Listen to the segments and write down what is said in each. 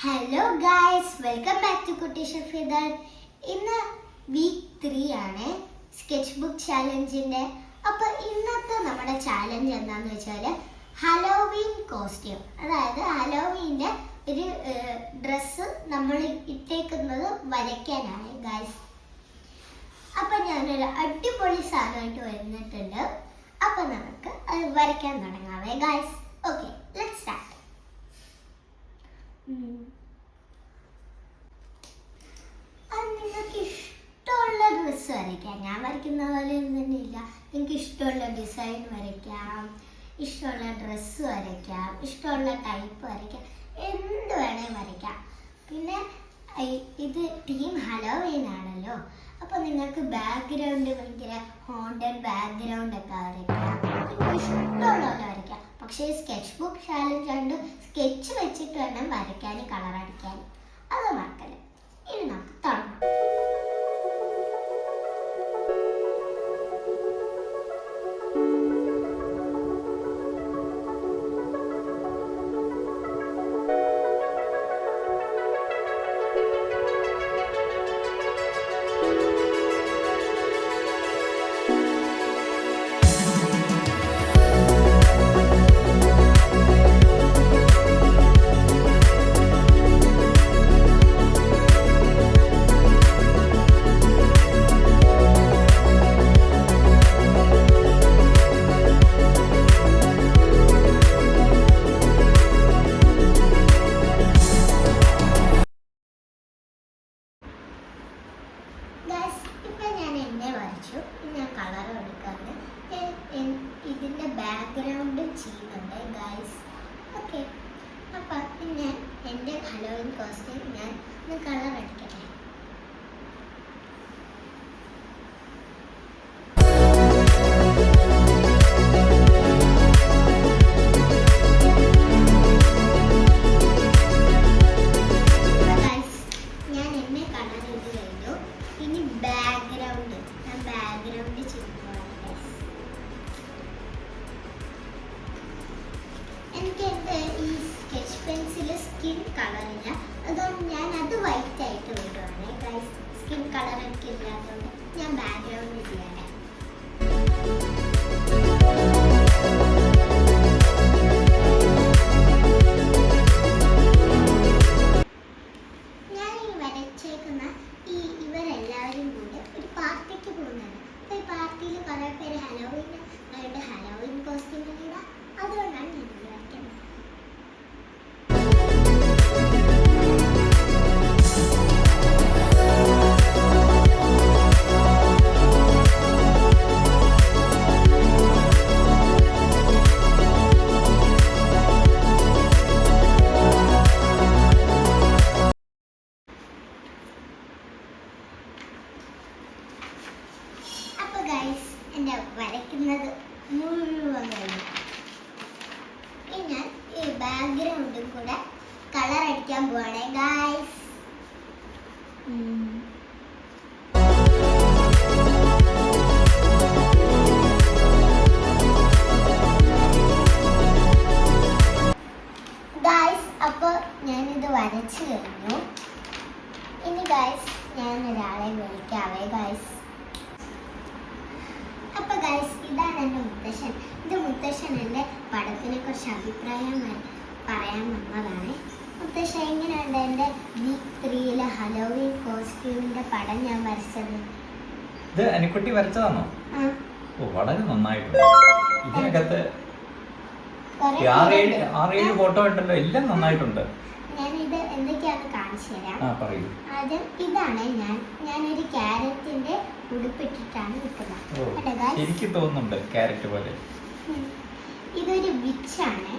Hello guys, welcome back to കുട്ടി ഷഫീദർ. ഇന്ന് വീക്ക് 3 ആണ് സ്കെച്ച് ബുക്ക് ചാലഞ്ചിന്റെ. അപ്പോൾ ഇന്നത്തെ നമ്മുടെ ചാലഞ്ച് എന്താണെന്ന് വെച്ചാൽ ഹലോവീൻ കോസ്റ്റ്യൂം, അതായത് ഹലോവീൻ്റെ ഒരു ഡ്രസ്സ് നമ്മൾ ഇട്ടേക്കുന്നത് വരയ്ക്കാനാണ് ഗായ്സ്. അപ്പം ഞാനൊരു അടിപൊളി സാധനമായിട്ട് വന്നിട്ടുണ്ട്. അപ്പം നമുക്ക് അത് വരയ്ക്കാൻ തുടങ്ങാവേ ഗായ്സ്. Okay, let's start. അത് നിങ്ങൾക്ക് ഇഷ്ടമുള്ള ഡ്രസ്സ് വരയ്ക്കാം. ഞാൻ വരയ്ക്കുന്ന പോലെ തന്നെ ഇല്ല. നിങ്ങൾക്ക് ഇഷ്ടമുള്ള ഡിസൈൻ വരയ്ക്കാം, ഇഷ്ടമുള്ള ഡ്രസ്സ് വരയ്ക്കാം, ഇഷ്ടമുള്ള ടൈപ്പ് വരയ്ക്കാം, എന്ത് വേണേൽ വരയ്ക്കാം. പിന്നെ ഇത് ടീം ഹലോവീൻ ആണല്ലോ, അപ്പോൾ നിങ്ങൾക്ക് ബാക്ക്ഗ്രൗണ്ട് ഭയങ്കര ഹോണ്ടഡ് ബാക്ക്ഗ്രൗണ്ട് ഒക്കെ വരയ്ക്കാം. നിങ്ങൾക്ക് ഇഷ്ടമുള്ള പോലെ വരയ്ക്കാം. പക്ഷേ സ്കെച്ച് ബുക്ക് ചാലഞ്ച് ആയതുകൊണ്ട് സ്കെച്ച് വെച്ചിട്ട് വേണം വരയ്ക്കാനും കളർ അടിക്കാനും. അത് മറക്കല്ലേ. ഇനി നമുക്ക് തുടങ്ങാം. ഞാൻ കളർ എടുക്കാറ്, ഇതിൻ്റെ ബാക്ക്ഗ്രൗണ്ടും ചെയ്യുന്നുണ്ട് ഗൈസ്. ഓക്കെ, അപ്പം ഞാൻ എൻ്റെ ഹലോവീൻ കോസ്റ്റ്യൂം ഞാൻ കളർ അടിക്കട്ടെ. ഞാൻ എന്നെ കളർ ചെയ്ത് കഴിഞ്ഞു. ഇനി ബാക്ക്ഗ്രൗണ്ട് എനിക്ക് എൻ്റെ ഈ സ്കെച്ച് പെൻസിൽ സ്കിൻ കളറില്ല, അതുകൊണ്ട് ഞാൻ അത് വൈറ്റ് ആയിട്ട് വിടുവാണ് ഗൈസ്. സ്കിൻ കളർ എനിക്ക് ഇല്ലാത്തതുകൊണ്ട് ഞാൻ ബാക്ക്ഗ്രൗണ്ട് ചെയ്യണേ. ഞാൻ ഈ വരച്ചേക്കുന്ന ഇവരെല്ലാവരും കൂടെ ഒരു പാർട്ടിക്ക് പോകുന്നതാണ്. അപ്പോൾ ഈ പാർട്ടിയിൽ കുറേ പേര് ഹലോവീൻ കോസ്റ്റ്യൂമിൽ ഇടാം. അതുകൊണ്ടാണ് ഞാൻ ഇത് വരയ്ക്കുന്നത്. അപ്പോൾ ഗൈസ്, എൻ്റെ വരയ്ക്കുന്നത് മുഴുവൻ കഴിഞ്ഞു. ഇനി ഞാൻ ഈ ബാക്ക്ഗ്രൗണ്ടും കൂടെ കളർ അടിക്കാൻ പോവാണേ ഗൈസ്. ഗൈസ്, അപ്പോൾ ഞാനിത് വരച്ചു കഴിഞ്ഞു. ഇനി ഗൈസ് ഞാൻ ഒരാളെ വിളിക്കാവേ ഗൈസ്. അപ്പോൾ ഗൈസ്, ഇതാണ് എൻ്റെ മുത്തശ്ശൻ. ഇത് മുത്തശ്ശൻ എൻ്റെ പടത്തിനെ കുറിച്ച് അഭിപ്രായം പറയാൻ വന്നതാണ്. മുത്തശ്ശൻ, എങ്ങനെയുണ്ട് എൻ്റെ വീക്ക് 3 ഹലോവീൻ കോസ്റ്റ്യൂമിൻ്റെ പടം ഞാൻ വരച്ചത്? ഇത് അനിക്കുട്ടി വരച്ചതാണോ? ഓ, വളരെ നന്നായിട്ടുണ്ട്. ഇതിനകത്ത് 6-7 ഫോട്ടോ ഉണ്ടല്ലോ, എല്ലാം നന്നായിട്ടുണ്ട്. ഞാനിത് എന്തൊക്കെയാണെന്ന് കാണിച്ചു തരാം. ആദ്യം ഇതാണ് ഞാനൊരു ക്യാരറ്റിന്റെ ഉടുപ്പിട്ടിട്ടാണ് നിൽക്കുന്നത്. എനിക്ക് തോന്നുന്നുണ്ട് ക്യാരറ്റ് പോലെ. ഇതൊരു വിച്ചാണ്.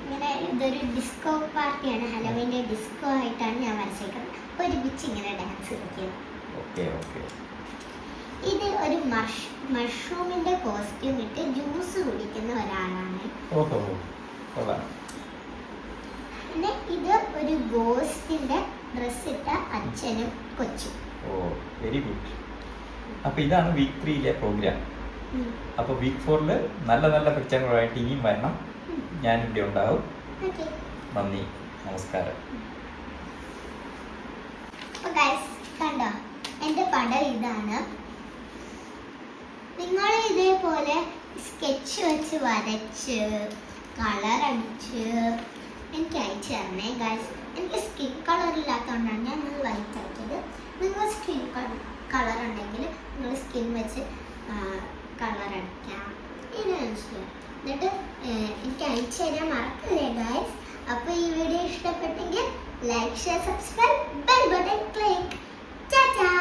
ഇങ്ങനെ ഇതൊരു ഡിസ്കോ പാർട്ടിയാണ്, ഹലോവീൻ്റെ ഡിസ്കോ ആയിട്ടാണ് ഞാൻ വരച്ചേക്കുന്നത്. അപ്പോൾ ഒരു വിച്ച് ഇങ്ങനെ ഡാൻസ് കളിക്കുന്നത്. ഇത് ഒരു മഷ്റൂമിന്റെ കോസ്റ്റ്യൂം ഇട്ട് ജ്യൂസ് കുടിക്കുന്ന ഒരാളാണ്. പിന്നെ ഇത് ഒരു ഗോസ്റ്റിന്റെ ഡ്രസ് ഇട്ട അച്ഛനും കൊച്ചും. Very good. അപ്പൊ ഇതാണ് വീക്ക് 3 പ്രോഗ്രാം. അപ്പൊ വീക്ക് 4 നല്ല നല്ല പിക്ചറുകളായിട്ട് ഇനിയും വരണം. ഞാനിവിടെ ഉണ്ടാവും. നന്ദി, നമസ്കാരം. അപ്പൊ ഗൈസ് കണ്ടോ, എൻ്റെ പടം ഇതാണ്. നിങ്ങൾ ഇതേപോലെ സ്കെച്ച് വെച്ച് വരച്ച് കളർ അടിച്ച് എനിക്ക് അയച്ചു തരണേ ഗൈസ്. എനിക്ക് സ്കിൻ കളർ ഇല്ലാത്തതുകൊണ്ടാണ് ഞാൻ വൈറ്റ് ആക്കിയത്. നിങ്ങൾ സ്കിൻ കളർ ഉണ്ടെങ്കിൽ നിങ്ങൾ സ്കിൻ വെച്ച് കളർ അടിക്കാം. ഇനി മനസ്സിലായി. എന്നിട്ട് എനിക്ക് അയച്ചു തരാൻ മറക്കില്ലേ ഗൈസ്. അപ്പോൾ ഈ വീഡിയോ ഇഷ്ടപ്പെട്ടെങ്കിൽ like, share, subscribe, bell button click. Tata.